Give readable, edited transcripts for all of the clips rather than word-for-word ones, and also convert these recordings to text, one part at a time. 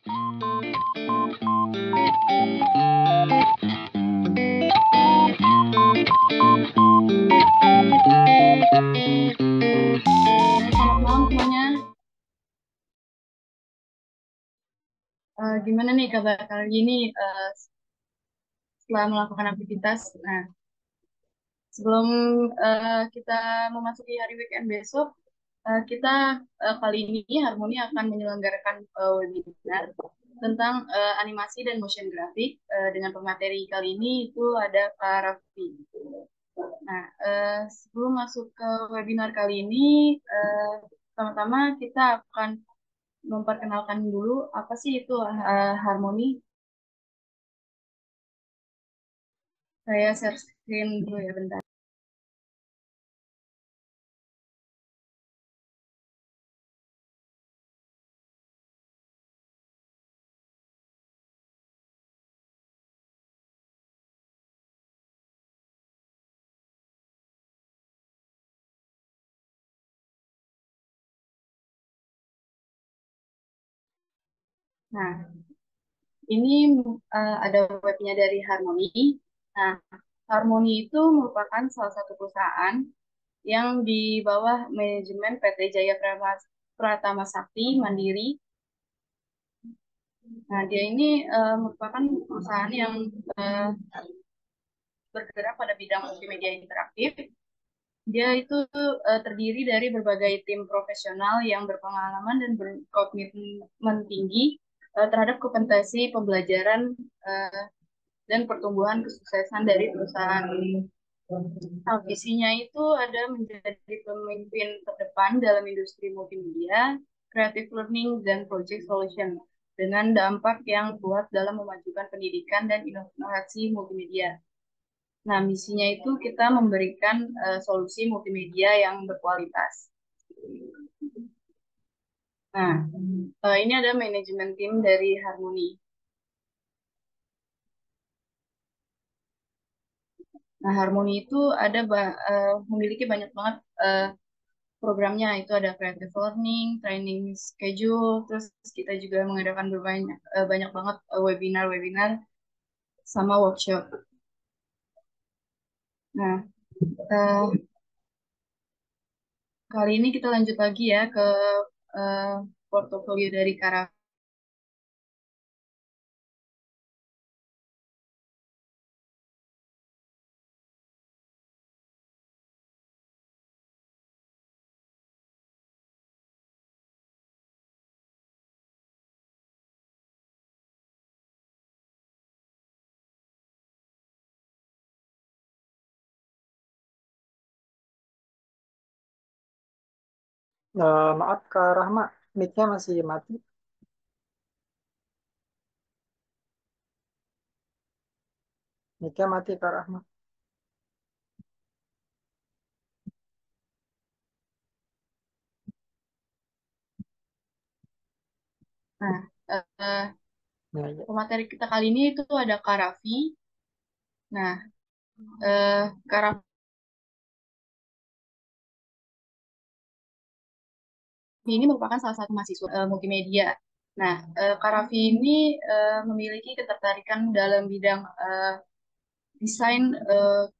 Selamat malam semuanya. Gimana nih kabar kali ini setelah melakukan aktivitas? Nah, sebelum kita memasuki hari weekend besok, kita kali ini Harmoni akan menyelenggarakan webinar tentang animasi dan motion graphic. Dengan pemateri kali ini itu ada Kak Raffi. Nah, sebelum masuk ke webinar kali ini, pertama-tama kita akan memperkenalkan dulu apa sih itu Harmoni. Saya share screen dulu ya bentar. Nah, ini ada webnya dari Harmony. Nah, Harmony itu merupakan salah satu perusahaan yang di bawah manajemen PT Jaya Pratama Sakti Mandiri. Nah, dia ini merupakan perusahaan yang eh, bergerak pada bidang multimedia interaktif. Dia itu terdiri dari berbagai tim profesional yang berpengalaman dan berkomitmen tinggi terhadap kompetensi pembelajaran eh, dan pertumbuhan kesuksesan dari perusahaan ini. Nah, visinya itu ada menjadi pemimpin terdepan dalam industri multimedia, creative learning, dan project solution dengan dampak yang kuat dalam memajukan pendidikan dan inovasi multimedia. Nah, misinya itu kita memberikan solusi multimedia yang berkualitas. Nah, ini ada manajemen tim dari Harmony. Nah, Harmony itu memiliki banyak banget programnya. Itu ada creative learning, training schedule, terus kita juga mengadakan banyak banget webinar-webinar sama workshop. Nah, eh, kali ini kita lanjut lagi ya ke eh, portofolio dari Kara. Maaf Kak Rahma, mic-nya masih mati. Mic-nya mati Kak Rahma. Nah, eh, Nah, ya. pemateri kita kali ini itu ada Karafi. Nah, Karafi ini merupakan salah satu mahasiswa multimedia. Nah, Kak Raffi ini memiliki ketertarikan dalam bidang desain,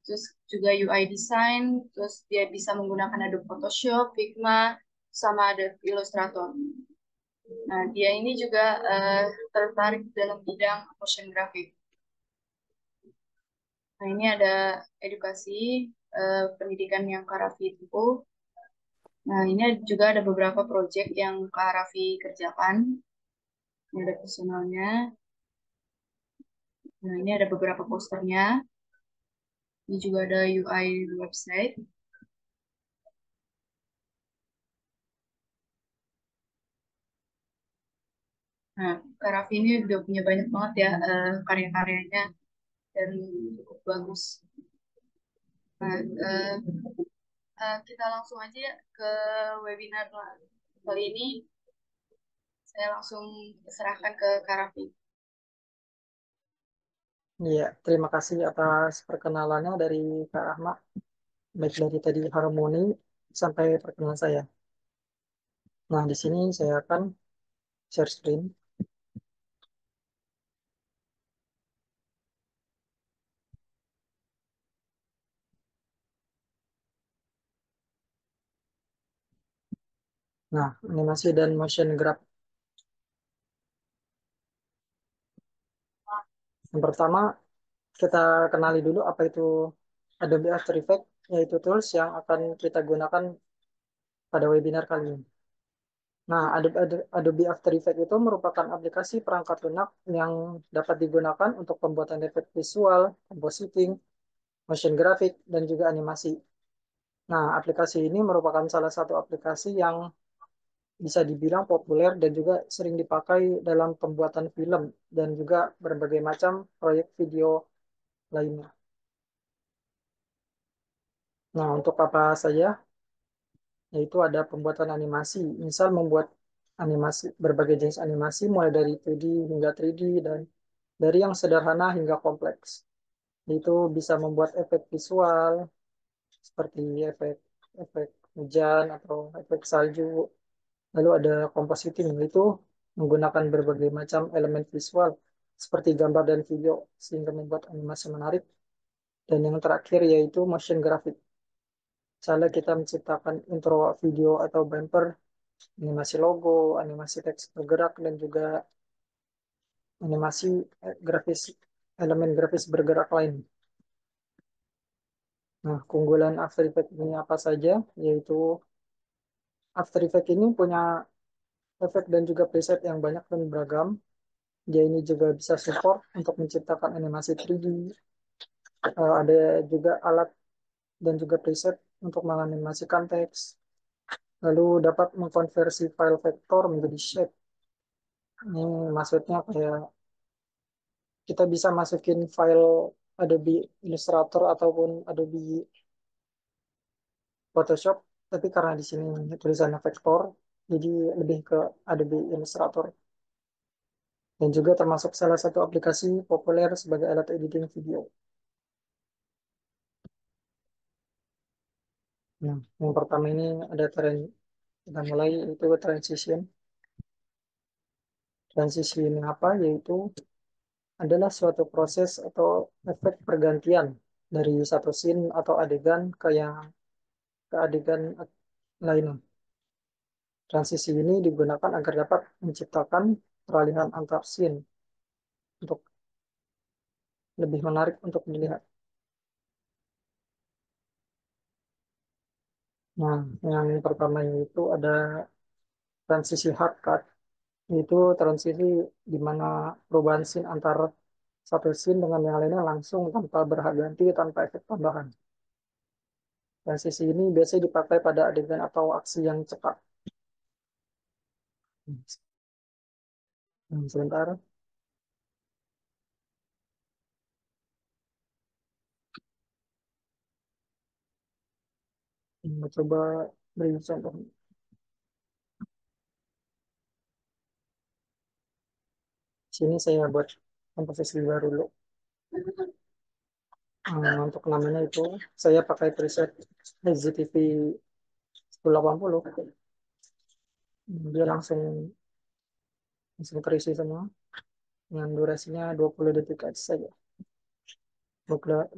terus juga UI design, terus dia bisa menggunakan Adobe Photoshop, Figma, sama Adobe Illustrator. Nah, dia ini juga tertarik dalam bidang motion graphic. Nah, ini ada edukasi pendidikan yang Kak Raffi tempuh. Nah, ini juga ada beberapa proyek yang Kak Raffi kerjakan. Ini ada personalnya. Nah, ini ada beberapa posternya. Ini juga ada UI website. Nah, Kak Raffi ini udah punya banyak banget ya karya-karyanya dan cukup bagus. Nah, kita langsung aja ke webinar kali ini. Saya langsung serahkan ke Kak Raffi. Iya, terima kasih atas perkenalannya dari Kak Rahma. Baik dari tadi harmoni sampai perkenalan saya. Nah, di sini saya akan share screen. Nah, animasi dan motion graph. Yang pertama, kita kenali dulu apa itu Adobe After Effects, yaitu tools yang akan kita gunakan pada webinar kali ini. Nah, Adobe After Effects itu merupakan aplikasi perangkat lunak yang dapat digunakan untuk pembuatan efek visual, compositing, motion graphic, dan juga animasi. Nah, aplikasi ini merupakan salah satu aplikasi yang bisa dibilang populer dan juga sering dipakai dalam pembuatan film dan juga berbagai macam proyek video lainnya. Nah, untuk apa saja? Yaitu ada pembuatan animasi, misal membuat animasi, berbagai jenis animasi mulai dari 2D hingga 3D dan dari yang sederhana hingga kompleks. Itu bisa membuat efek visual seperti efek efek hujan atau efek salju. Lalu ada compositing, yaitu menggunakan berbagai macam elemen visual seperti gambar dan video sehingga membuat animasi menarik. Dan yang terakhir yaitu motion graphic. Misalnya kita menciptakan intro video atau bumper, animasi logo, animasi teks bergerak, dan juga animasi grafis, elemen grafis bergerak lain. Nah, keunggulan After Effects ini apa saja? Yaitu After Effects ini punya efek dan juga preset yang banyak dan beragam. Dia ini juga bisa support untuk menciptakan animasi 3D. Ada juga alat dan juga preset untuk menganimasikan teks. Lalu dapat mengkonversi file vektor menjadi shape. Ini maksudnya kayak kita bisa masukin file Adobe Illustrator ataupun Adobe Photoshop, tapi karena di sini tulisannya vektor, jadi lebih ke Adobe Illustrator. Dan juga termasuk salah satu aplikasi populer sebagai alat editing video. Nah, yang pertama ini ada kita mulai itu transition. Transisi ini apa? Yaitu adalah suatu proses atau efek pergantian dari satu scene atau adegan ke adegan lain. Transisi ini digunakan agar dapat menciptakan peralihan antar scene untuk lebih menarik untuk dilihat. Nah, yang pertama itu ada transisi hard cut, yaitu transisi di mana perubahan scene antar satu scene dengan yang lainnya langsung tanpa berganti tanpa efek tambahan. Transisi ini biasanya dipakai pada adegan atau aksi yang cepat. Sebentar, coba beri contoh. Sini saya buat komposisi baru dulu. Untuk namanya itu saya pakai preset HZTV 1080. Dia langsung terisi semua dengan durasinya 20 detik aja saja.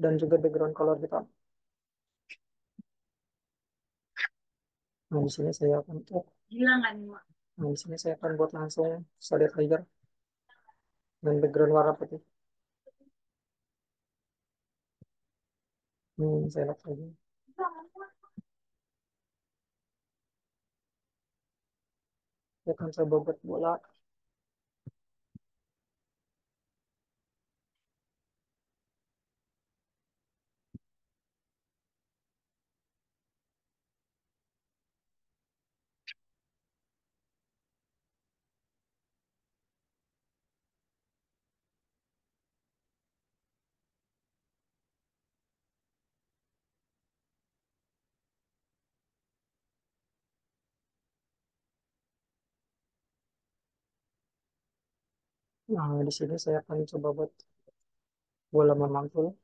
Dan juga background color hitam. Nah, di sini saya akan nah, di sini saya akan buat langsung solid tiger dan background warna putih. Saya lock lagi. Saya akan coba buat bola. Nah, di sini saya akan coba buat bola memantul.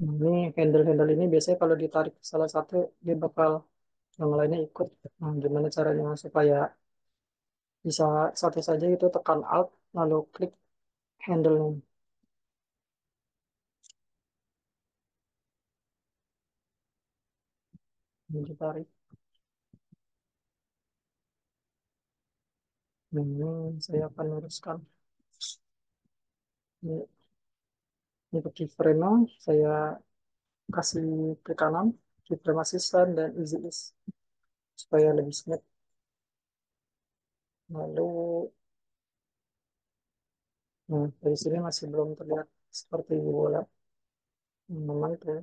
Nah, ini handle-handle ini biasanya kalau ditarik salah satu, dia bakal yang lainnya ikut. Nah, gimana caranya supaya bisa satu saja itu tekan Alt, lalu klik handle-nya. Ini ditarik. Saya akan luruskan. Ini, ini ke keyframe saya kasih ke kanan, keyframe asisten dan easy ease supaya lebih smooth. Lalu, dari sini masih belum terlihat seperti bola. Memang tuh,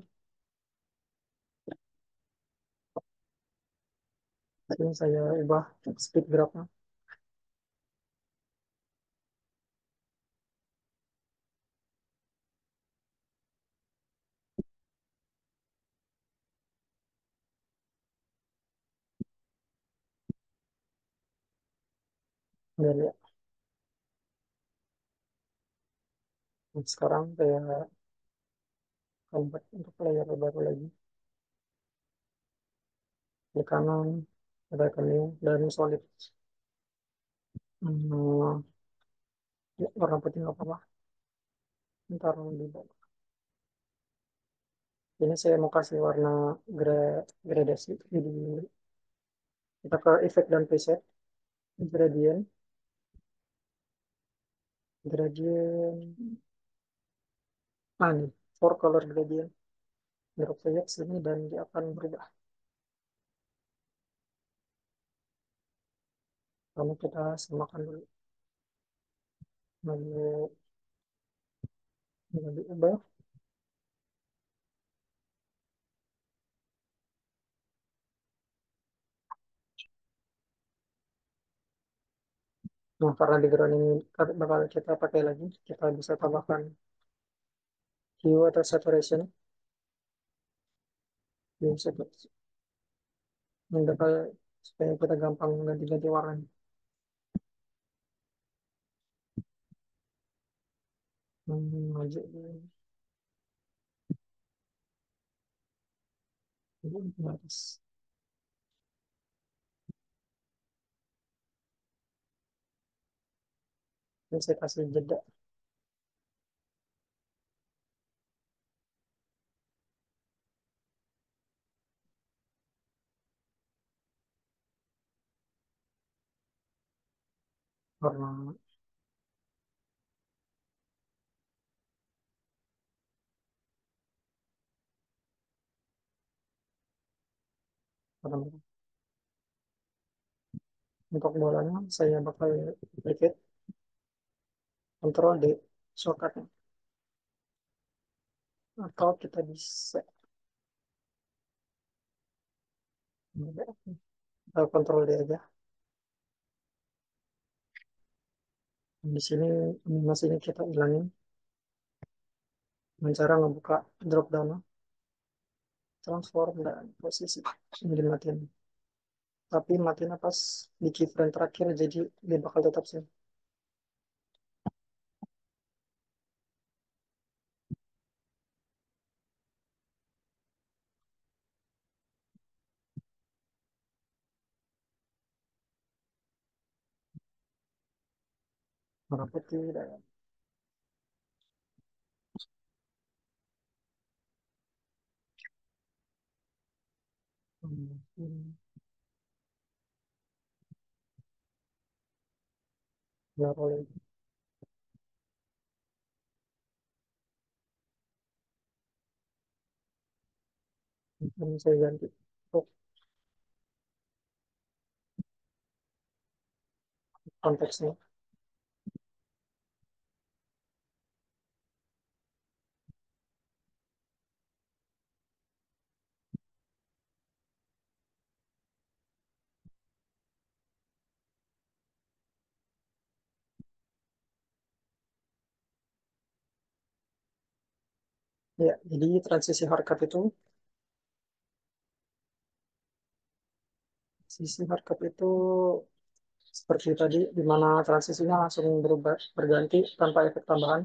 ini saya ubah speed graph-nya. Dan ya, sekarang saya convert untuk layer baru lagi. Di kanan, ada new dan solid. Hmm, ya, warna putih nggak apa-apa. Ntar di bawah. Ini saya mau kasih warna gradasi. Jadi kita ke effect dan preset. Gradient, gradient. Nah, nih, for color gradient. Drop saja ke sini dan dia akan berubah. Lalu kita samakan dulu. Lalu diubah. Nah, karena background ini bakal kita pakai lagi, kita bisa tambahkan hue atau saturation. Hue saturation. Yang bakal supaya kita gampang ganti-ganti warna. Maju dulu. Ini harus. Ini saya kasih jeda warna warna. Untuk bolanya saya bakal duplicate Ctrl D shortcutnya. Atau kita bisa Ctrl D aja. Di sini animasinya kita hilangin dengan cara ngebuka drop down transform dan posisi ini dimatiin. Tapi matiin pas di keyframe terakhir jadi dia bakal tetap sih. Merah putih dan nggak boleh. Ini saya ganti untuk konteksnya. Ya, jadi transisi hardcut itu, sisi hardcut itu seperti tadi, di mana transisinya langsung berubah, berganti tanpa efek tambahan.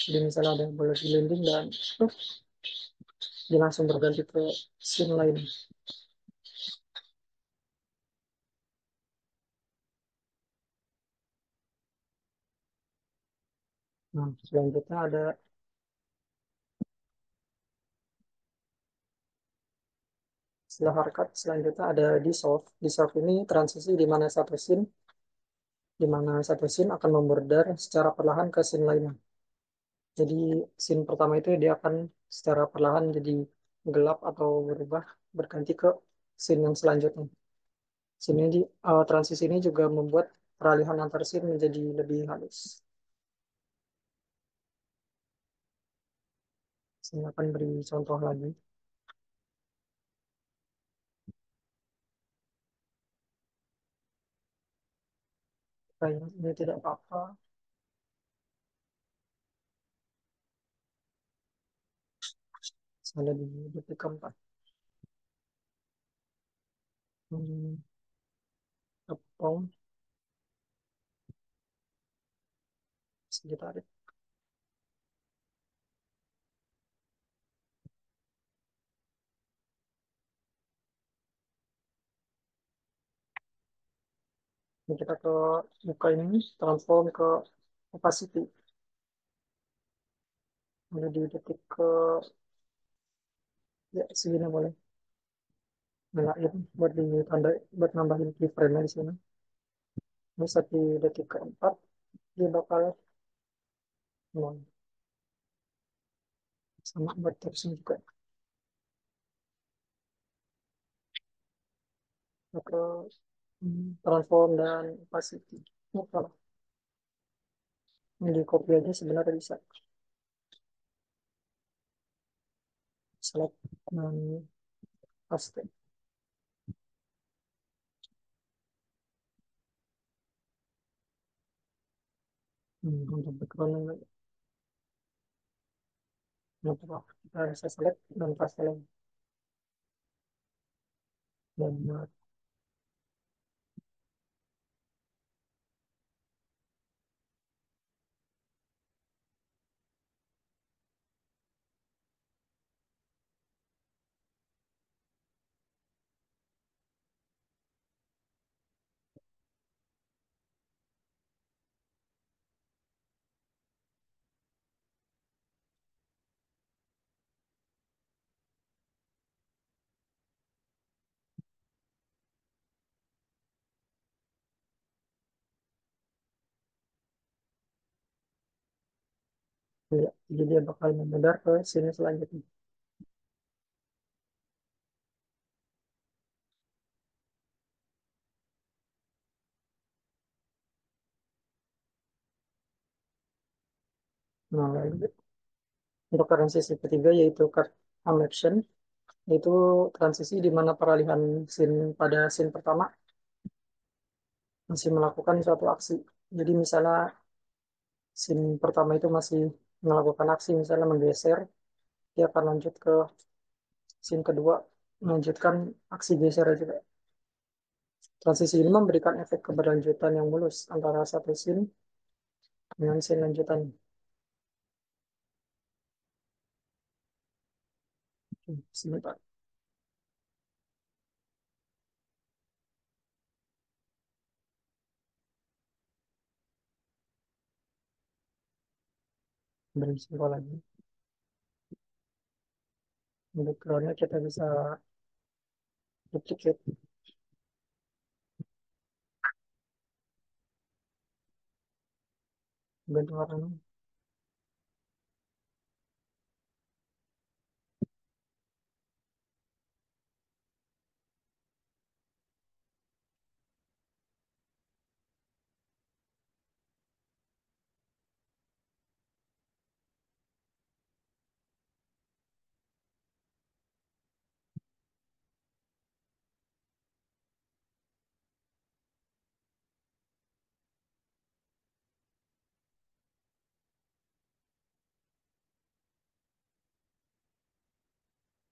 Jadi misalnya ada yang boleh gelinding dan dia langsung berganti ke scene lain. Nah, selanjutnya ada Setelah hardcut, selanjutnya ada dissolve. Dissolve ini transisi di mana satu scene akan membordar secara perlahan ke scene lainnya. Jadi scene pertama itu dia akan secara perlahan jadi gelap atau berubah berganti ke scene yang selanjutnya. Transisi ini juga membuat peralihan antar scene menjadi lebih halus. Saya akan beri contoh lagi. Kayak ini tidak apa-apa. Saya di detik keempat. Hmm, Kepong sekitar. Ini kita ke muka ini transform ke opacity. Ini di detik ke ya segini boleh. Nyalain buat ditanda buat nambahin keyframe di sini. Ini di detik keempat dia bakal nol. Sama buat teksnya juga. Ke transform dan opacity. Ini kalau di copy aja sebenarnya bisa. Select dan paste. Untuk background kita bisa select dan paste lagi. Dan ya, jadi dia bakal memudar ke sini selanjutnya. Nah, lalu untuk transisi ketiga yaitu cut action, yaitu transisi di mana peralihan scene pada scene pertama masih melakukan suatu aksi. Jadi misalnya scene pertama itu masih melakukan aksi, misalnya menggeser, dia akan lanjut ke scene kedua, melanjutkan aksi geser juga. Transisi ini memberikan efek keberlanjutan yang mulus antara satu scene dengan scene lanjutan. Sebentar, beri contoh lagi. Backgroundnya kita bisa duplicate, ganti warna.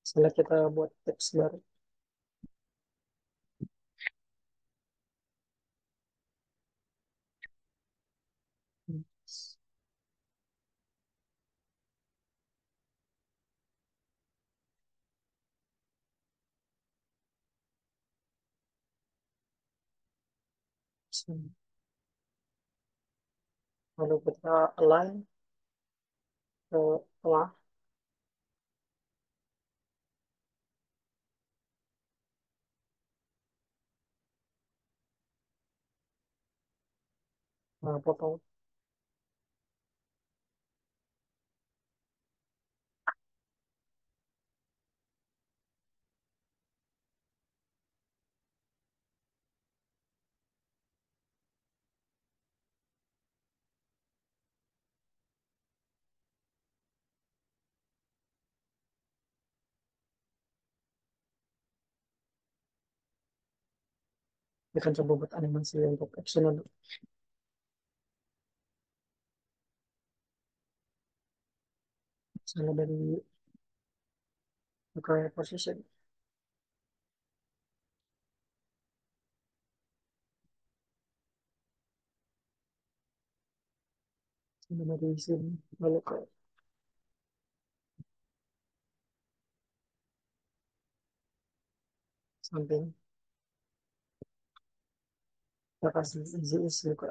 Setelah kita buat teks baru. Lalu kita align ke tengah. potong. Kita akan coba buat animasi untuk action dulu. Misalnya dari require position. Misalnya dari sini lalu ke samping. Kita kasih easy is juga.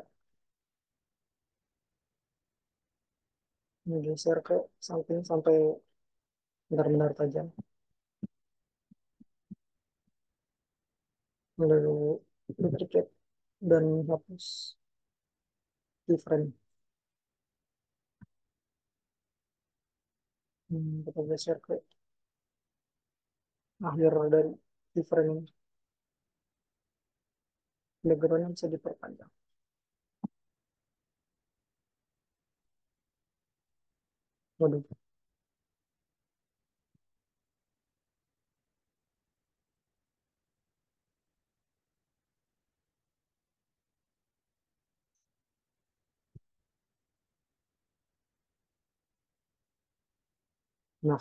Ini geser ke samping sampai benar-benar tajam. Lalu duplicate dan hapus keyframe. Kita geser ke akhir dari keyframe ini. Backgroundnya bisa diperpanjang. Waduh. Nah,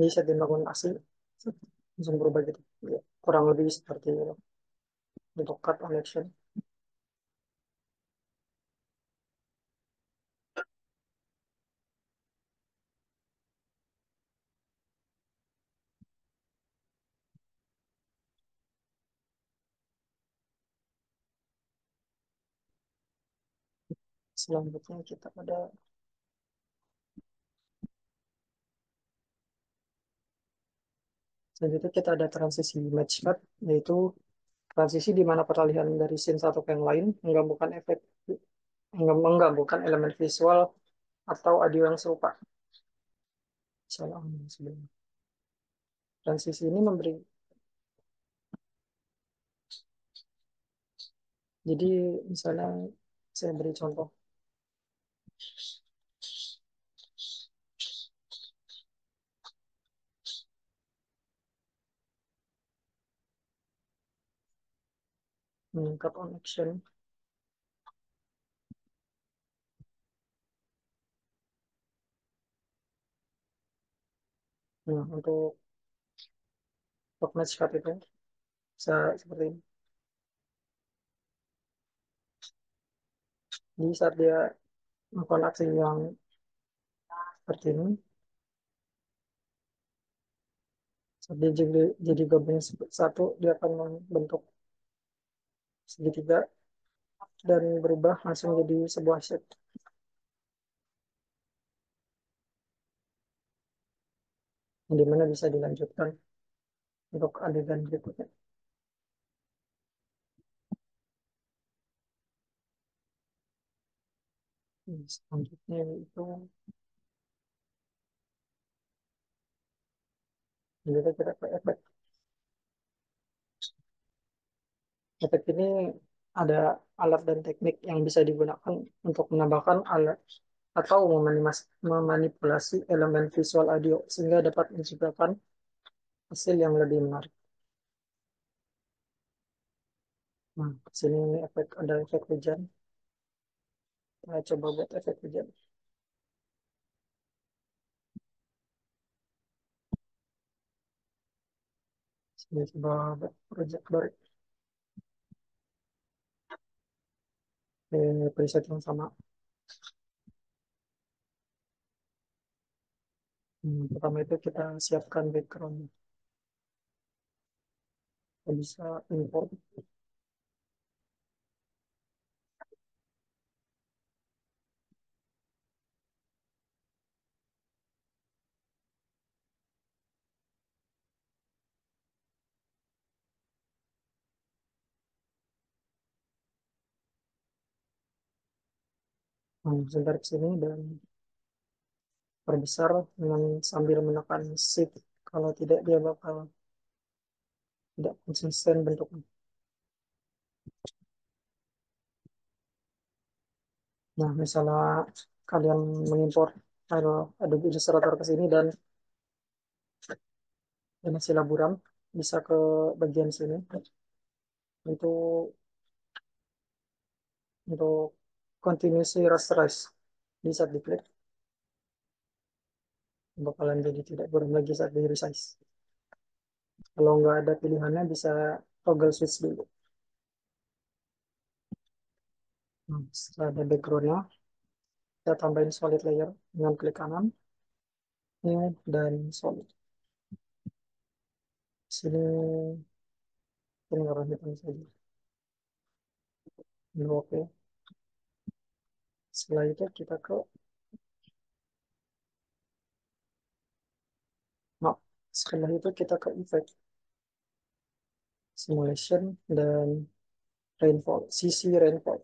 bisa dilakukan asli langsung berubah gitu. Ya, kurang lebih seperti itu untuk cut on action. Selanjutnya kita ada selanjutnya kita ada transisi match cut, yaitu transisi di mana peralihan dari scene satu ke yang lain menggabungkan efek menggabungkan elemen visual atau audio yang serupa. Salah sebelumnya. Transisi ini memberi, jadi misalnya saya beri contoh, cut on action. Nah, untuk match cut itu bisa seperti ini. Jadi saat dia melakukan aksi yang seperti ini, saat dia jadi gabung satu, dia akan membentuk segitiga dan berubah langsung jadi sebuah shape. Di mana bisa dilanjutkan untuk adegan berikutnya. Selanjutnya itu kita ke efek. Efek ini ada alat dan teknik yang bisa digunakan untuk menambahkan alat atau memanipulasi elemen visual audio sehingga dapat menciptakan hasil yang lebih menarik. Nah, sini efek ada efek hujan. Kita coba buat efek hujan. Sini coba buat project baru. Preset yang sama. Pertama itu kita siapkan background. Kita bisa import. Sebentar ke sini dan perbesar dengan sambil menekan shift. Kalau tidak dia bakal tidak konsisten bentuknya. Nah, misalnya kalian mengimpor file Adobe Illustrator ke sini dan masih buram, bisa ke bagian sini. Itu untuk continuously rasterize. Di saat diklik, bakalan jadi tidak buram lagi saat di resize. Kalau nggak ada pilihannya, bisa toggle switch dulu. Nah, setelah ada backgroundnya, kita tambahin solid layer dengan klik kanan, new, dan solid. Sini ini warna hitam saja. Ini oke. Setelah itu kita ke map. Setelah itu kita ke effect, simulation, dan rainfall, CC rainfall.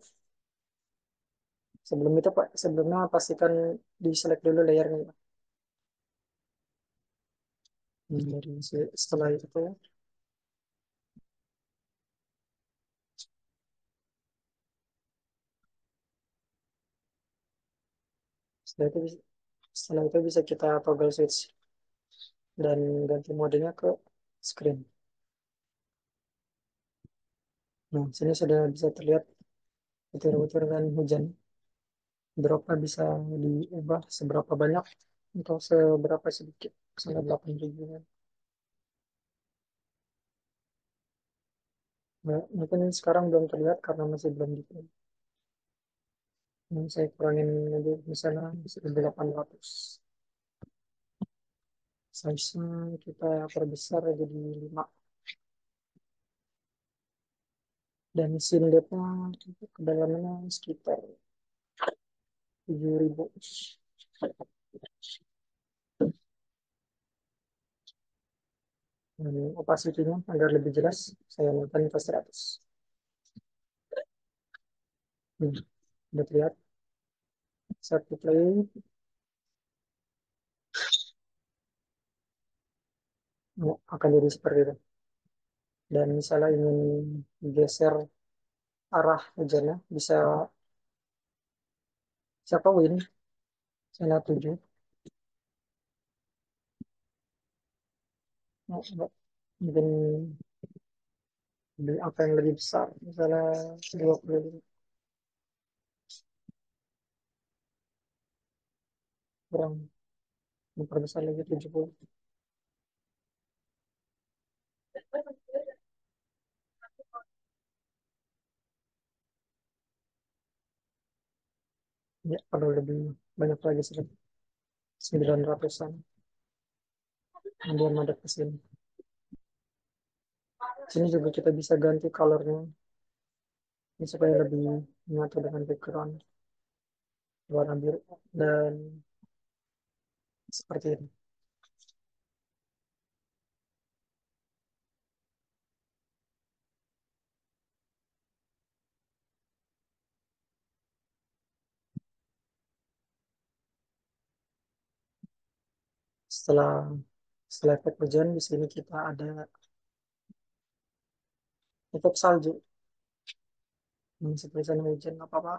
Sebelum itu Pak, sebelumnya pastikan di select dulu layernya. Setelah itu, setelah itu, setelah itu bisa kita toggle switch dan ganti modenya ke screen. Nah, sini sudah bisa terlihat butir-butir dan hujan. Dropnya bisa diubah seberapa banyak atau seberapa sedikit. Misalnya 8.000. Nah, mungkin sekarang belum terlihat karena masih belum dikirim. Nah, saya kurangin aja misalnya 1800. Size-nya kita perbesar jadi 5. Dan scene depth-nya kedalamannya sekitar 7.000. Dan opacity-nya agar lebih jelas, saya naikan ke 100. Udah terlihat. Satu play, akan jadi seperti itu. Dan misalnya ingin geser arah hujannya, bisa siapa win, misalnya 7. Mungkin beli apa yang lebih besar, misalnya 20, kurang memperbesar lagi 70. Ya, kalau lebih banyak lagi sekitar 900-an. Kemudian ada ke sini. Sini juga kita bisa ganti colornya ini supaya lebih menyatu dengan background warna biru dan seperti ini. Setelah setelah efek hujan di sini kita ada efek salju. Seperti hujan apa apa.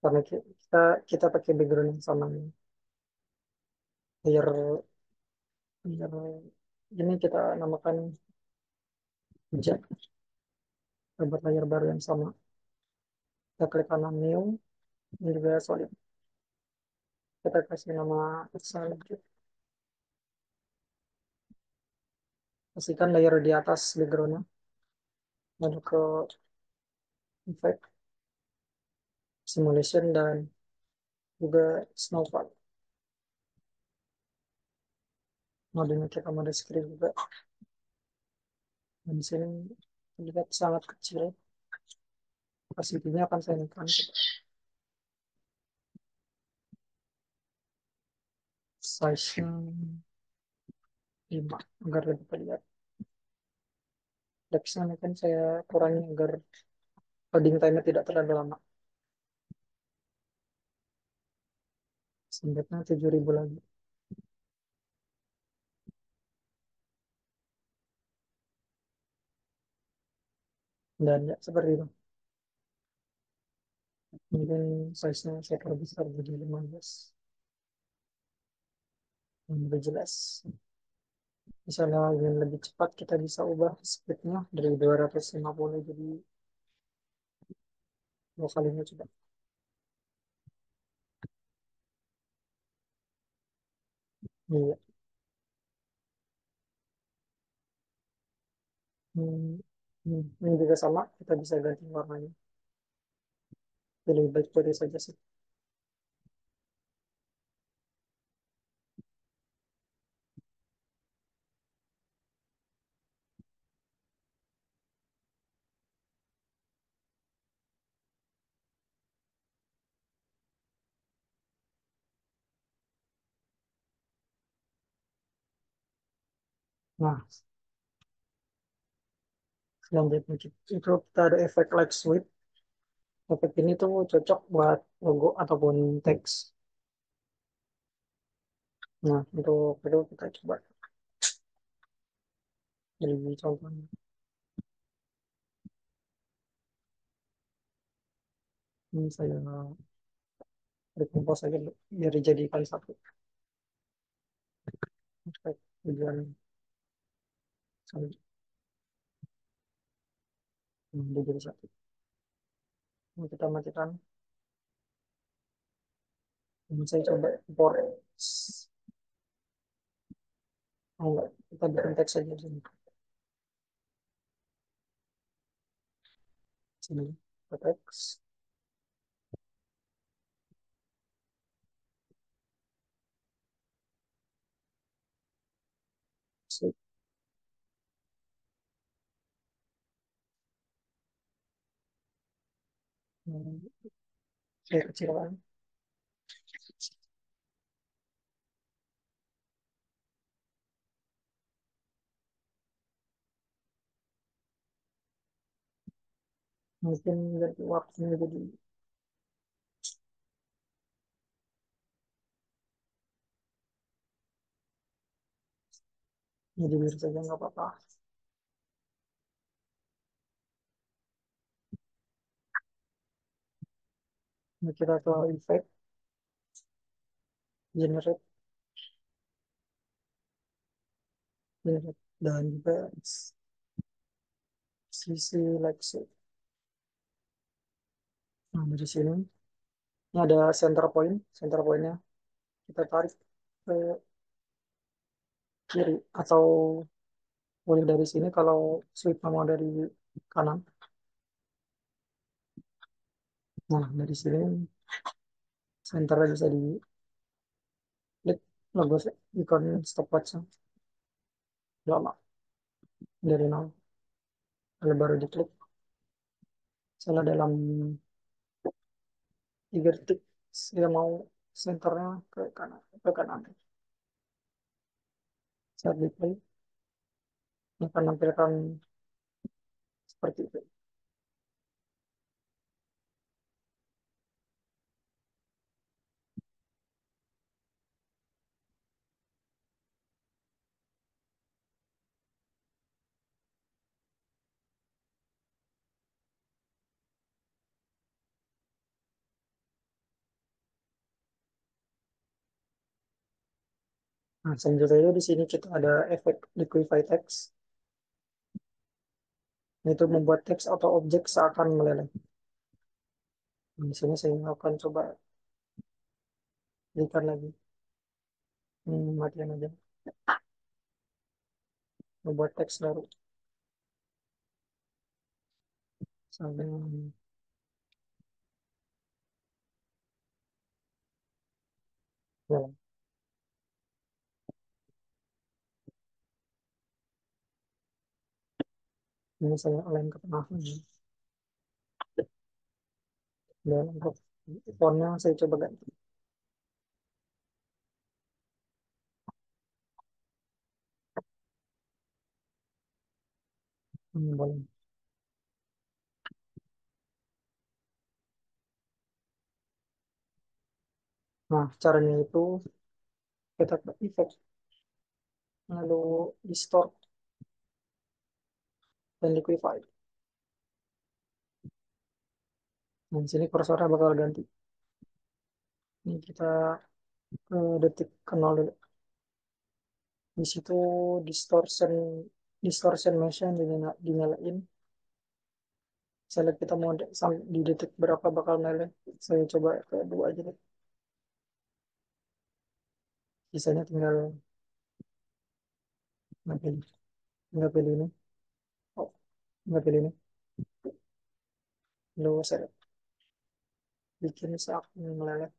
Karena kita pakai background yang sama layer layer ini kita namakan hujan. Kita buat layer baru yang sama. Kita klik kanan new ini juga solid. Kita kasih nama salju. Pastikan layer di atas backgroundnya. Lalu ke effect, simulation, dan juga snowfall. Modenya kita mode screen juga. Dan di sini terlihat sangat kecil. Kapasitinya akan saya naikkan size-nya 5 agar lebih terlihat. Depth-nya kan saya kurangi agar loading time-nya tidak terlalu lama. Singkatnya 7.000 lagi. Dan ya seperti itu. Mungkin size-nya saya perbesar jadi 15. Yang lebih jelas. Misalnya ingin lebih cepat, kita bisa ubah speed-nya dari 250 jadi 2 kalinya coba. Iya. Hmm. Ini juga sama, kita bisa ganti warnanya. Lebih baik putih saja sih. Nah, selanjutnya itu kita ada efek light sweep. Efek ini tuh cocok buat logo ataupun teks. Nah, untuk itu kita coba jadi contohnya. Ini saya recompose saja biar dijadikan satu. Efek tujuan jadi satu. Ini kita matikan. Ini saya coba import. Oh, enggak, kita bikin teks saja di sini. Sini, ke teks. Sip. Saya kecilkan. Mungkin dari waktunya jadi biar saja nggak apa-apa. Ini kita ke effect, generate, generate, dan juga sisi like so. Nah, dari sini, ini ada center pointnya kita tarik ke kiri atau boleh dari sini kalau sweep mau dari kanan. Nah, dari sini centernya bisa di klik logo ikon stopwatch lama dari nol. Kalau baru diklik, salah dalam 3 detik saya mau senternya ke kanan. Saat di play, ini akan menampilkan seperti itu. Nah, selanjutnya di sini kita ada efek liquify text. Itu membuat teks atau objek seakan meleleh. Nah, di sini saya akan coba berikan lagi. Matikan aja. Membuat teks baru. Sampai Ya, ini saya lem ke tengah ini. Dan untuk fontnya saya coba ganti. Boleh. Nah, caranya itu kita ke effect, lalu distort dan liquify. Nah, di sini kursornya bakal ganti. Ini kita ke detik ke 0 dulu. Di situ distortion distortion mesh dinyalain. Saya lihat kita mau di detik berapa bakal meleleh. Saya coba ke 2 aja deh. Sisanya tinggal nggak pilih, nggak pilih ini. Oh, nggak pilih ini. Lalu saya bikin saat ini meleleh.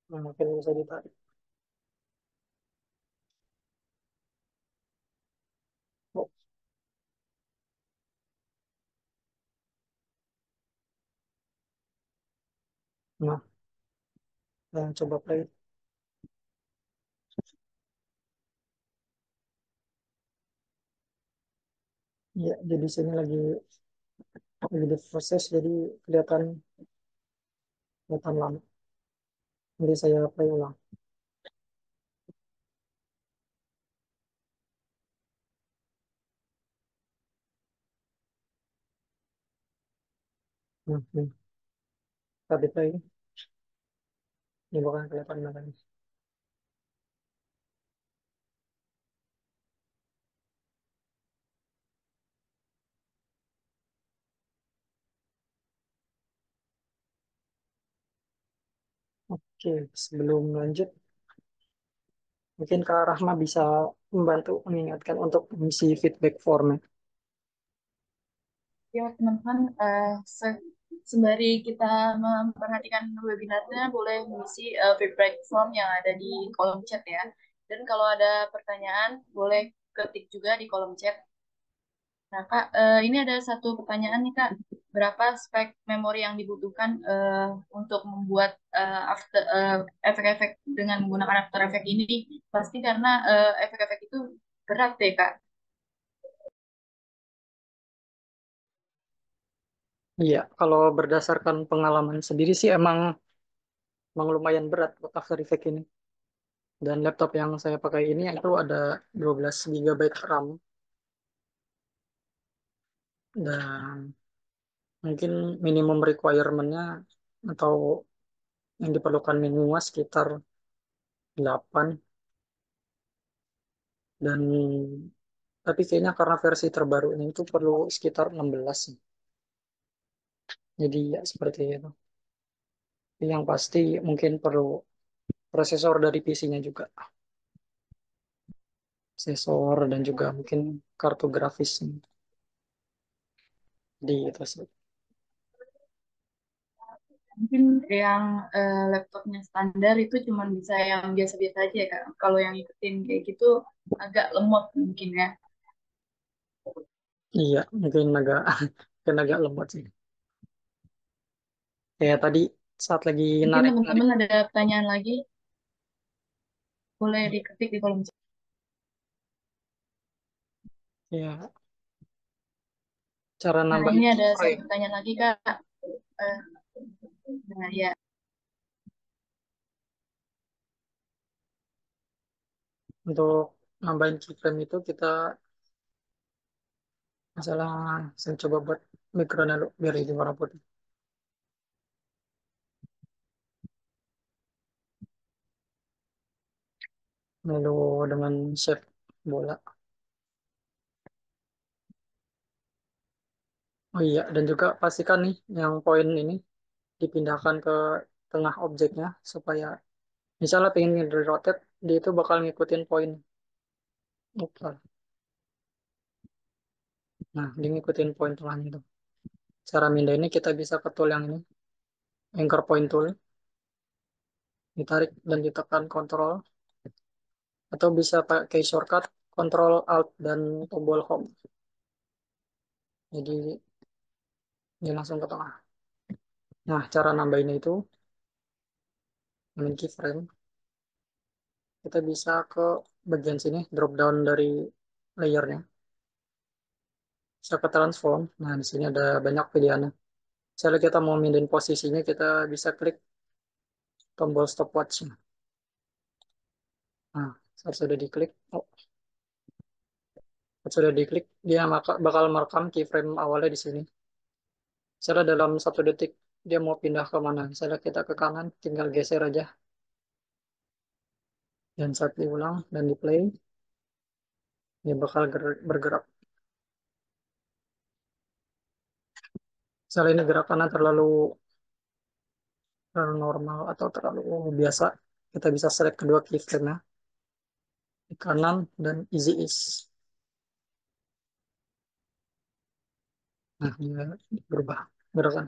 Nah, mungkin bisa ditarik. Oh, nah, coba play. Ya, jadi sini lagi di proses, jadi kelihatan kelihatan lama. Jadi saya play ulang. Nah, ini tadi play ini bukan kelihatan lagi. Oke, sebelum lanjut, mungkin Kak Rahma bisa membantu mengingatkan untuk mengisi feedback formnya. Ya, teman-teman, sembari kita memperhatikan webinarnya, boleh mengisi feedback form yang ada di kolom chat ya. Dan kalau ada pertanyaan, boleh ketik juga di kolom chat. Nah, Kak, ini ada satu pertanyaan nih, Kak. Berapa spek memori yang dibutuhkan untuk membuat efek-efek dengan menggunakan After Effects ini? Pasti karena efek-efek itu berat deh, Kak. Iya, kalau berdasarkan pengalaman sendiri sih emang lumayan berat buat After Effects ini. Dan laptop yang saya pakai ini itu ada 12 GB RAM dan mungkin minimum requirement-nya atau yang diperlukan minimal sekitar 8 dan tapi kayaknya karena versi terbaru ini itu perlu sekitar 16 sih. Jadi ya seperti itu. Yang pasti mungkin perlu prosesor dari PC-nya juga. Prosesor dan juga mungkin kartu grafis. Di itu sih. Mungkin yang laptopnya standar itu cuma bisa yang biasa-biasa aja ya, Kak. Kalau yang ikutin kayak gitu agak lemot mungkin ya. Iya, mungkin agak lemot sih. Kayak tadi saat lagi Mungkin narik-narik, teman-teman ada pertanyaan lagi, boleh diketik di kolom chat. ya cara Nah, nambahin ini ada satu frame. pertanyaan lagi, Kak. Eh, nah, ya. Untuk nambahin keyframe itu kita misalnya saya coba buat background dulu biar ini warna putih. Lalu dengan shape bola. Oh iya, dan juga pastikan nih yang poin ini dipindahkan ke tengah objeknya supaya misalnya pengen di rotate, dia itu bakal ngikutin poin. Oke. Nah, dia ngikutin poin tengahnya itu. Cara mindahinnya kita bisa ke tool yang ini, anchor point tool, ditarik dan ditekan kontrol, atau bisa pakai shortcut kontrol alt dan tombol home. Jadi dia langsung ke tengah. Nah, cara nambahinnya itu dengan keyframe, kita bisa ke bagian sini, drop down dari layernya, bisa ke transform. Nah, di sini ada banyak pilihannya. Misalnya kita mau mindahin posisinya, kita bisa klik tombol stopwatch. Nah, saat sudah diklik, oh, saat sudah diklik, dia bakal merekam keyframe awalnya di sini. Misalnya dalam 1 detik, dia mau pindah ke mana. Misalnya kita ke kanan, tinggal geser aja. Dan saat diulang dan di play, dia bakal bergerak. Misalnya ini gerakannya terlalu normal atau terlalu biasa, kita bisa select kedua keyframe-nya di kanan dan easy ease. Nah, dia berubah gerakan.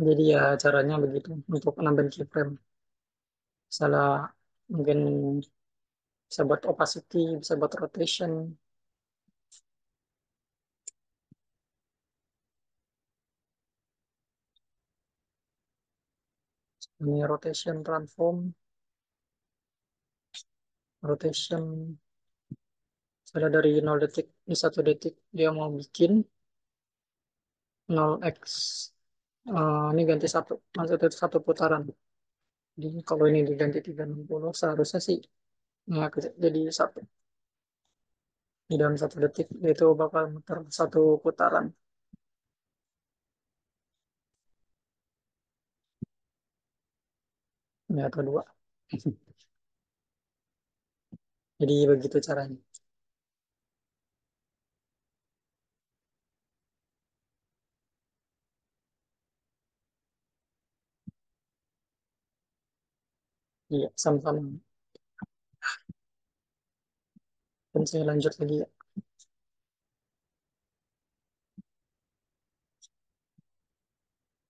Jadi ya caranya begitu untuk nambahin keyframe. Misalnya mungkin bisa buat opacity, bisa buat rotation, ini rotation transform, rotation. Misalnya dari 0 detik di 1 detik dia mau bikin 0x. Ini ganti satu, maksudnya itu 1 putaran. Jadi kalau ini diganti 360 seharusnya sih nggak jadi satu. Di dalam 1 detik itu bakal muter 1 putaran. Ya, atau dua. Jadi begitu caranya. Iya, sama-sama. Dan saya lanjut lagi ya.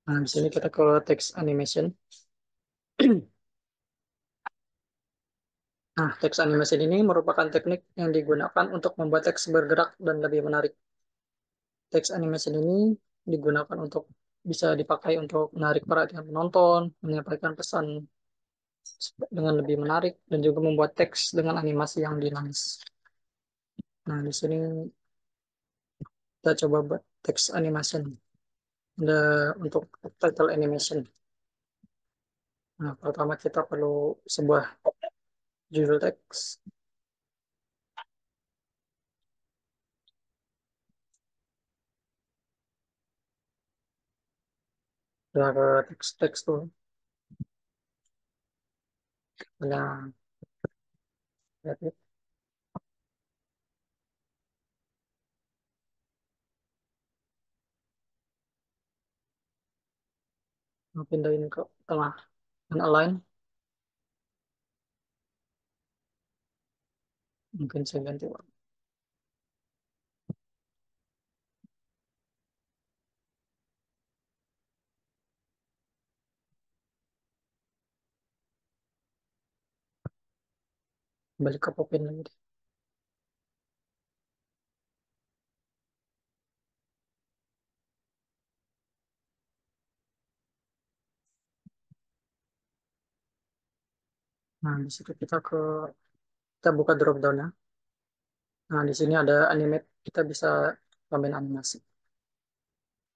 Nah, di sini kita ke text animation. Nah, text animation ini merupakan teknik yang digunakan untuk membuat teks bergerak dan lebih menarik. Text animation ini digunakan untuk bisa dipakai untuk menarik perhatian penonton, menyampaikan pesan dengan lebih menarik, dan juga membuat teks dengan animasi yang dinamis. Nah, di sini kita coba buat text animation. Ada untuk title animation. Nah, pertama kita perlu sebuah judul teks. Kita ke teks tuh. Nah, lihat ya. Mau pindahin ke tengah dan align. Mungkin saya ganti warna. Balik ke popin lagi deh. Nah, di situ kita buka drop down ya. Nah, di sini ada animate, kita bisa tambahin animasi.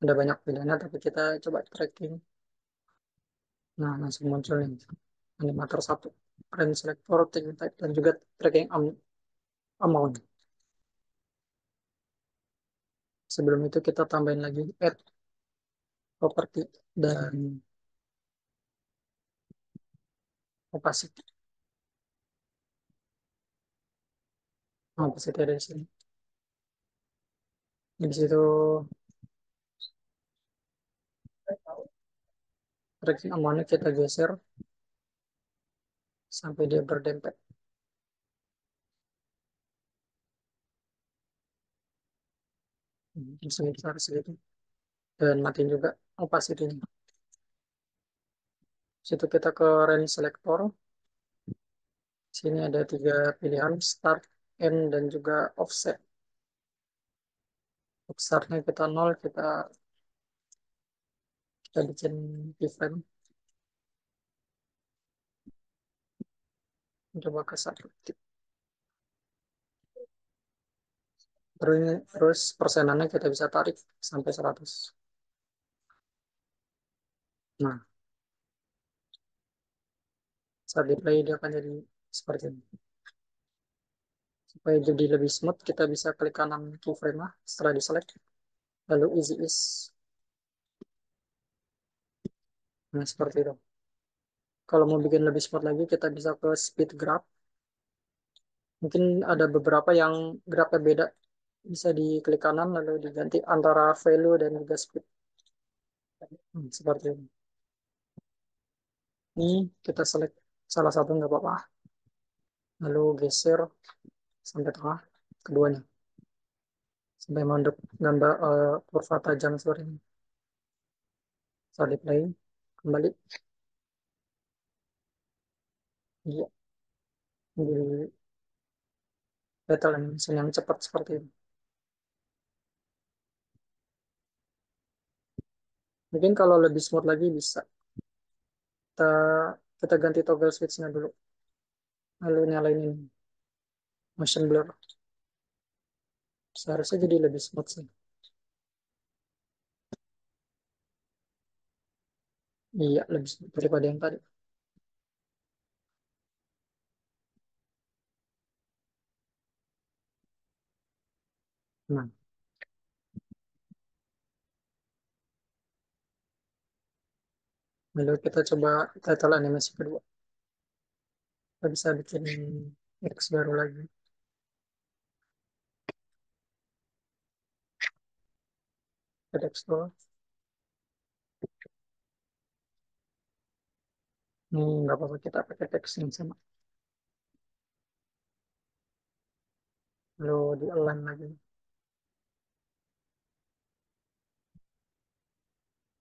Ada banyak pilihannya, tapi kita coba tracking. Nah, langsung muncul ini. animator satu, range selector, tracking type, dan juga tracking amount. Sebelum itu kita tambahin lagi add property dan opacity. Opacity ada di sini. Di situ tracking amount kita geser sampai dia berdempet. Sekitar segitu. Dan matiin juga opacity-nya. Situ kita ke range selector. Sini ada tiga pilihan, start, end, dan juga offset. Untuk startnya kita nol, kita bikin keyframe. Coba ke satu titik. Terus persenannya kita bisa tarik sampai 100. Nah, saat di play dia akan jadi seperti ini. Supaya jadi lebih smooth, kita bisa klik kanan keyframe lah setelah di select. Lalu easy ease. Nah, seperti itu. Kalau mau bikin lebih smooth lagi, kita bisa ke speed graph. Mungkin ada beberapa yang grafnya beda. Bisa diklik kanan lalu diganti antara value dan juga speed. Seperti ini. Ini kita select salah satu nggak apa-apa. Lalu geser sampai tengah keduanya. Sampai mandek gambar kurva tajam seperti ini. Saat di play, kembali. Iya, di battle animation yang cepat seperti ini. Mungkin kalau lebih smooth lagi bisa. Kita, kita ganti toggle switch-nya dulu. Lalu nyalain ini, motion blur. Seharusnya jadi lebih smooth sih. Iya, lebih smooth daripada yang tadi. Nah, lalu kita coba title animasi kedua. Kita bisa bikin X baru lagi. Kita explore. Ini nggak apa-apa kita pakai teks yang sama. Lalu di align lagi.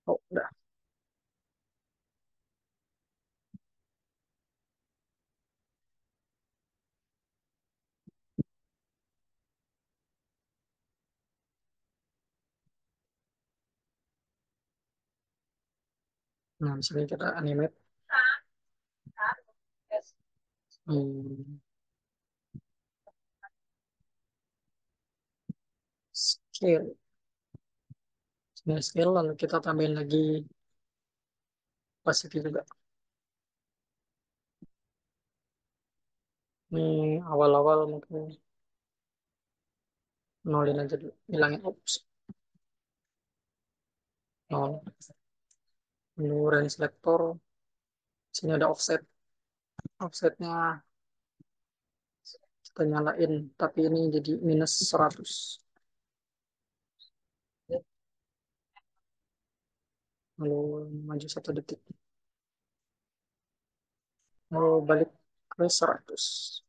Oh, udah. Nah, di sini kita animate. Hmm, scale. Sini scale, lalu kita tambahin lagi opacity juga. Ini awal-awal mungkin nolin aja dulu. Hilangin ops. Nol. Lalu range selector. Sini ada offset. Offsetnya kita nyalain. Tapi ini jadi minus 100. Lalu maju 1 detik. Lalu balik ke 100.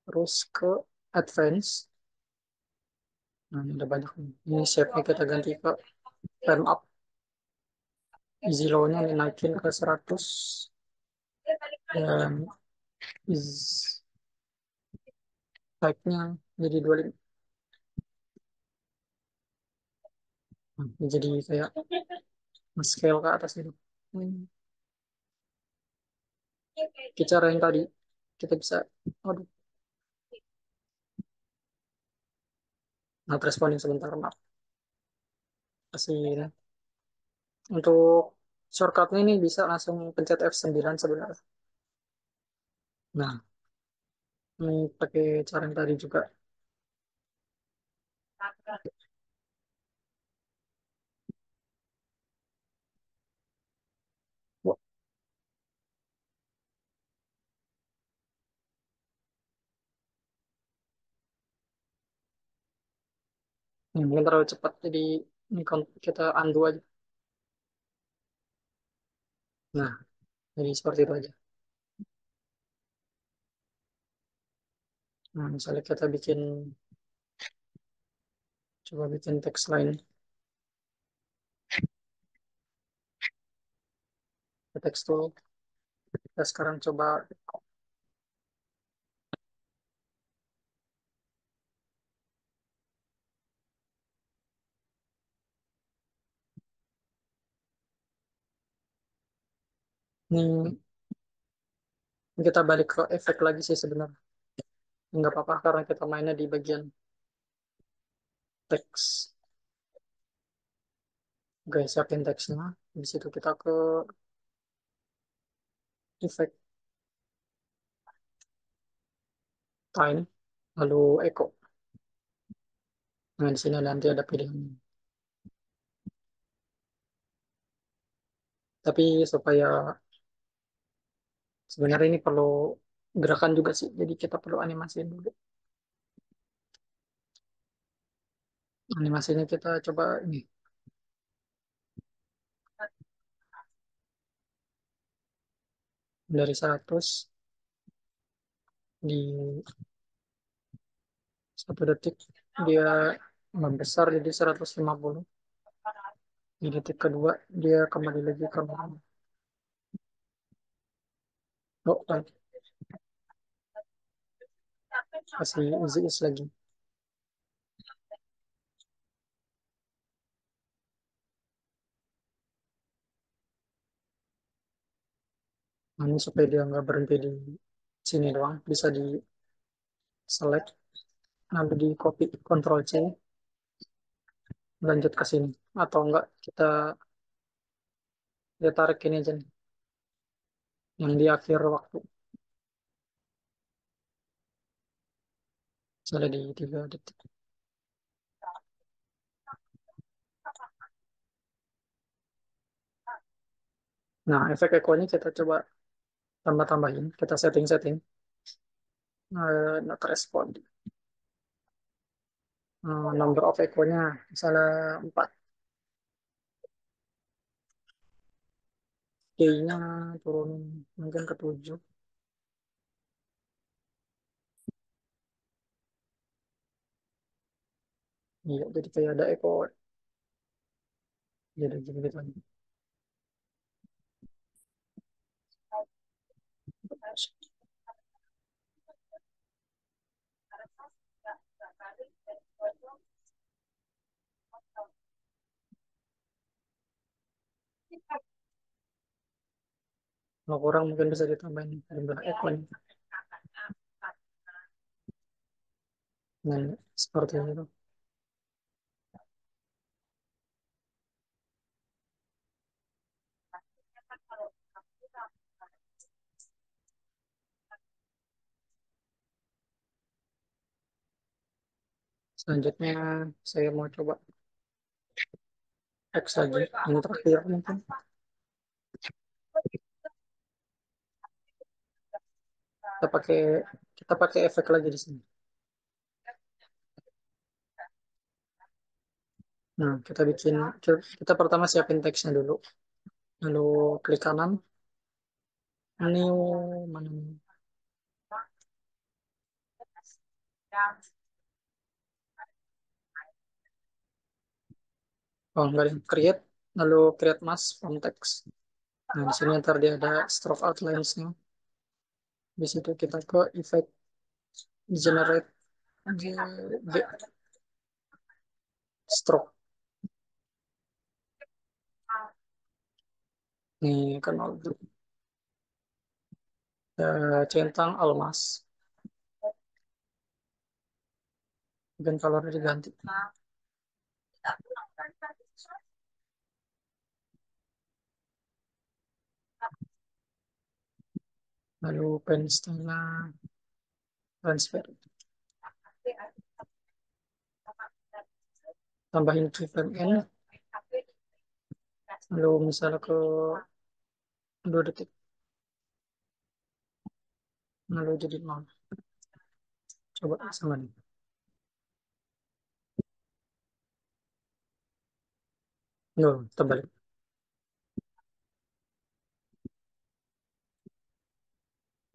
Terus ke advance. Nah, ini ada banyak nih. Ini shape-nya kita ganti ke frame up. Easy low-nya dinaikin ke 100. Dan is type-nya jadi 25. Nah, ini jadi kayak scale ke atas gitu. Hmm. Cara yang tadi kita bisa, aduh, not responding sebentar, maaf. Kasih ya. Untuk shortcutnya ini bisa langsung pencet F9 sebenarnya. Nah, ini pakai cara yang tadi juga. Wah, ini mungkin terlalu cepat, jadi ini kita undo aja. Nah, jadi seperti itu aja. Nah, misalnya kita coba bikin teks lain. Teks tuh, kita sekarang coba ini kita balik ke efek lagi sih sebenarnya. Nggak apa-apa karena kita mainnya di bagian teks. Oke, siapin teksnya. Di situ kita ke efek time, lalu echo. Nah, di sini nanti ada pilihan. Tapi supaya sebenarnya ini perlu gerakan juga sih. Jadi kita perlu animasiin dulu. Animasinya kita coba ini dari 100 di 1 detik dia membesar jadi 150. Di detik kedua dia kembali lagi ke normal. Oh, kasih easy ease lagi. Nah, ini supaya dia nggak berhenti di sini doang, bisa di select, lalu di copy, Ctrl C, lanjut ke sini. Atau enggak kita tarik ini aja nih, yang di akhir waktu, misalnya di 3 detik. Nah, efek echo-nya kita coba tambah-tambahin, kita setting-setting. Not respond. Number of echo-nya misalnya 4. Key-nya turun mungkin ke 7. Iya, jadi kayak ada echo. Jadi gitu aja. Kalau kurang mungkin bisa ditambahin jumlah echo-nya. Nah, seperti itu. Selanjutnya saya mau coba X lagi. Ini terakhir mungkin. Kita pakai kita pakai efek lagi di sini. Nah, kita pertama siapin teksnya dulu. Lalu klik kanan, new mana nih? Oh, enggak ada. Create, lalu create mask from text. Nah, di sini ntar dia ada stroke outlines-nya. Di situ kita ke effect generate stroke. Nih kan centang almas. Dan colornya diganti. lalu pen style transfer, tambahin keyframe N, lalu misalnya ke 2 detik, lalu jadi 0. Coba sama nih. Nol, terbalik.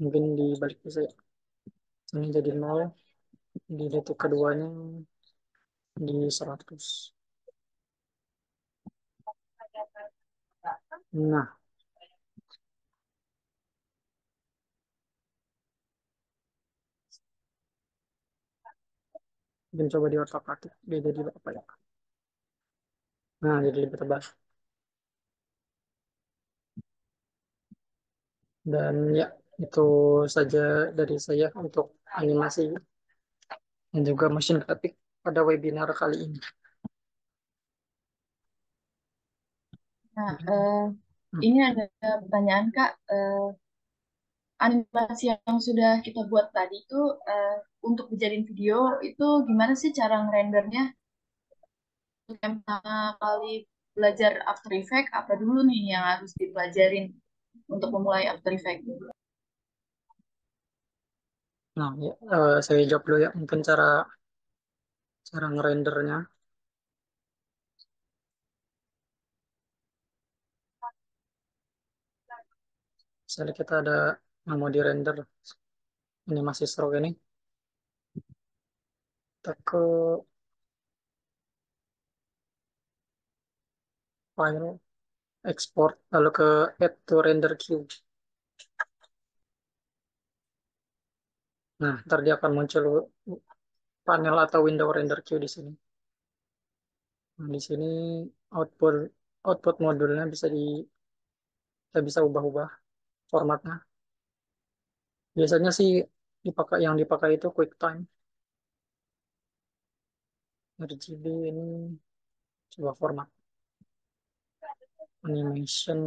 Mungkin dibalik bisa ya. Ini jadi 0, di detik keduanya di 100. Nah, mungkin coba di otak-atik, dia jadi apa ya? Nah, jadi lebih tebal. Dan ya, itu saja dari saya untuk animasi dan juga motion graphic pada webinar kali ini. Nah, Hmm. ini ada pertanyaan Kak. Animasi yang sudah kita buat tadi itu untuk dijadiin video itu gimana sih cara ngerendernya? Yang pertama kali belajar After Effects apa dulu nih yang harus dipelajarin untuk memulai After Effects? Nah, ya, saya jawab dulu ya. Mungkin cara cara ngerendernya. Misalnya kita ada yang mau dirender animasi stroke ini, kita ke file, export, lalu ke add to render queue. Nah, ntar dia akan muncul panel atau window render queue di sini. Nah, di sini output output modulnya kita bisa ubah-ubah formatnya. Biasanya sih yang dipakai itu QuickTime. RGB ini coba format animation.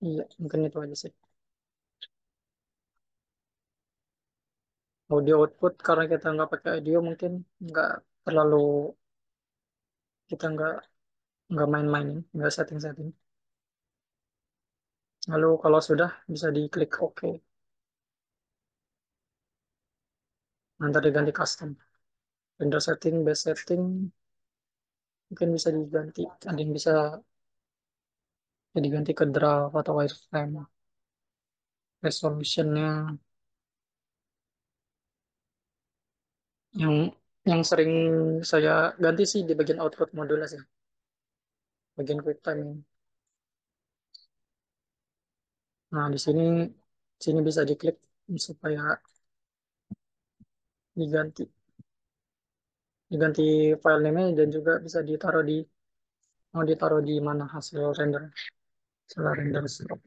Iya, mungkin itu aja sih. Audio output karena kita nggak pakai audio mungkin nggak terlalu kita nggak main-mainin, nggak setting-setting. Lalu kalau sudah bisa diklik OK. Nanti diganti custom. Render setting, base setting mungkin bisa diganti. Ada yang bisa diganti ke draw atau wireframe. Resolutionnya yang yang sering saya ganti sih di bagian output modulnya sih, bagian QuickTime. Nah, di sini bisa diklik supaya diganti diganti file name dan juga bisa ditaruh di mana hasil render setelah render stop.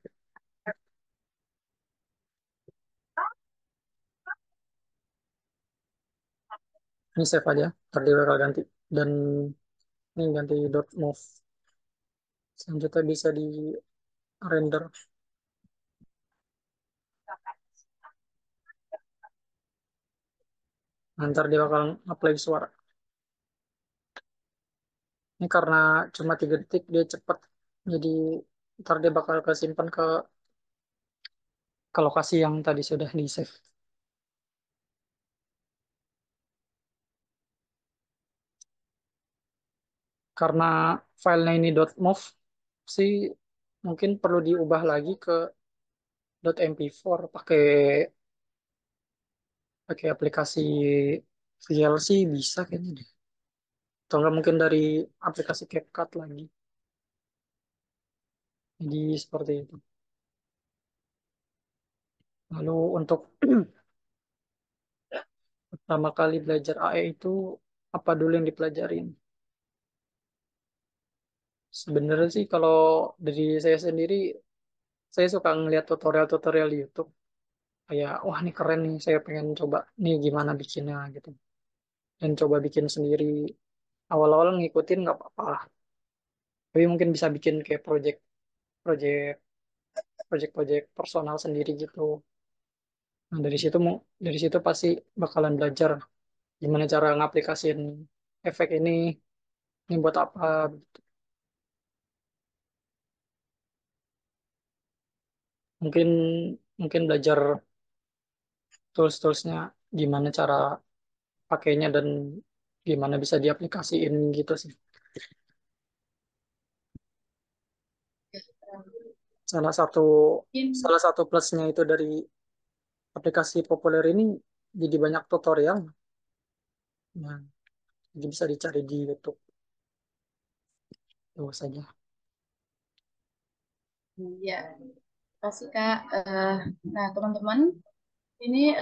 Ini save aja, tadi bakal ganti dan ini ganti dot move. Selanjutnya bisa di render. Nanti dia bakal apply suara. Ini karena cuma 3 detik dia cepat, jadi ntar dia bakal kesimpan ke lokasi yang tadi sudah di save. Karena filenya ini .mov sih mungkin perlu diubah lagi ke .mp4 pakai pakai aplikasi VLC bisa kayaknya deh. Atau enggak mungkin dari aplikasi CapCut lagi. Jadi seperti itu. Lalu untuk pertama kali belajar AE itu apa dulu yang dipelajarin? Sebenarnya sih kalau dari saya sendiri, saya suka ngeliat tutorial-tutorial di YouTube. Kayak, wah ini keren nih, saya pengen coba nih gimana bikinnya gitu. Dan coba bikin sendiri. Awal-awal ngikutin nggak apa-apa lah. Tapi mungkin bisa bikin kayak project project proyek-proyek personal sendiri gitu. Nah, dari situ pasti bakalan belajar gimana cara ngaplikasin efek ini buat apa. Mungkin mungkin belajar tools-toolsnya gimana cara pakainya dan gimana bisa diaplikasiin gitu sih. Salah satu Mungkin salah satu plusnya itu dari aplikasi populer ini jadi banyak tutorial. Nah, jadi bisa dicari di YouTube itu saja. ya, kasih Kak. Nah, teman-teman, ini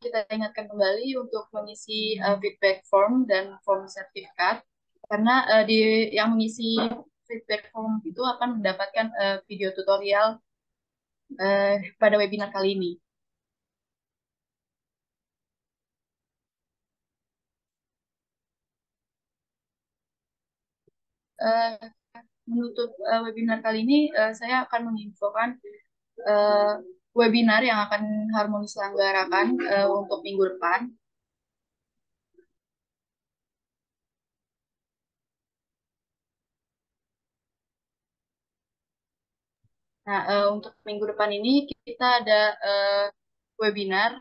kita ingatkan kembali untuk mengisi feedback form dan form sertifikat, karena yang mengisi feedback form itu akan mendapatkan video tutorial pada webinar kali ini. Eh, Menutup webinar kali ini, saya akan menginfokan eh, webinar yang akan Harmoni selenggarakan untuk minggu depan. Nah, untuk minggu depan ini kita ada webinar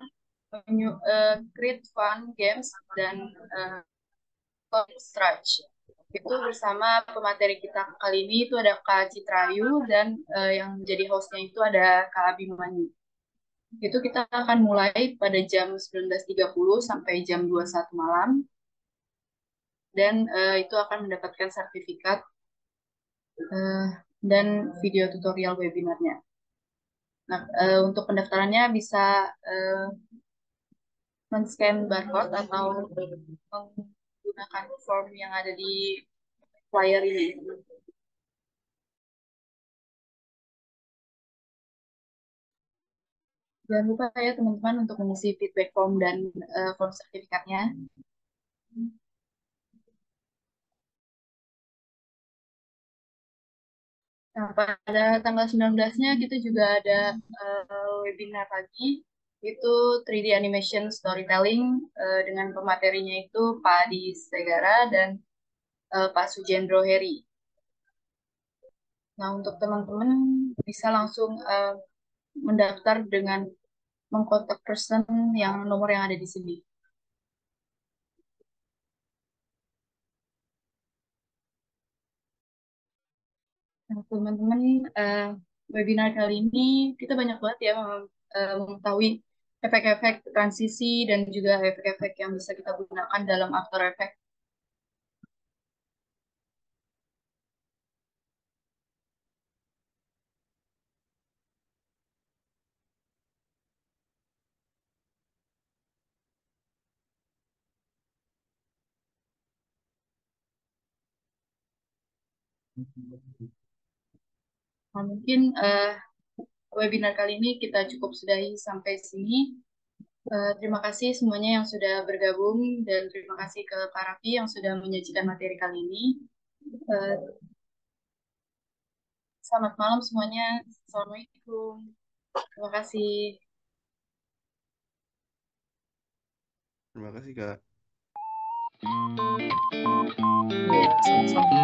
Create Fun Games dan Stretch. Itu bersama pemateri kita kali ini itu ada Kak Citrayu dan yang menjadi hostnya itu ada Kak Abimanyu. Itu kita akan mulai pada jam 19.30 sampai jam 21 malam dan itu akan mendapatkan sertifikat eh, dan video tutorial webinarnya. Nah, untuk pendaftarannya bisa eh, men-scan barcode atau menggunakan form yang ada di flyer ini. Jangan lupa ya teman-teman untuk mengisi feedback form dan form sertifikatnya. Nah, pada tanggal 19-nya kita juga ada webinar lagi, itu 3D Animation Storytelling dengan pematerinya itu Pak Adi Segara dan Pak Sujendro Heri. Nah, untuk teman-teman bisa langsung mendaftar dengan mengkontak person yang nomor yang ada di sini. Nah, teman-teman, eh, webinar kali ini kita banyak banget ya mengetahui efek-efek transisi dan juga efek-efek yang bisa kita gunakan dalam After Effects. Nah, mungkin webinar kali ini kita cukup sudahi sampai sini. Terima kasih semuanya yang sudah bergabung dan terima kasih ke Kak Raffi yang sudah menyajikan materi kali ini. Eh, Selamat malam semuanya. Assalamualaikum. Terima kasih. Terima kasih, Kak. Iya, sama-sama.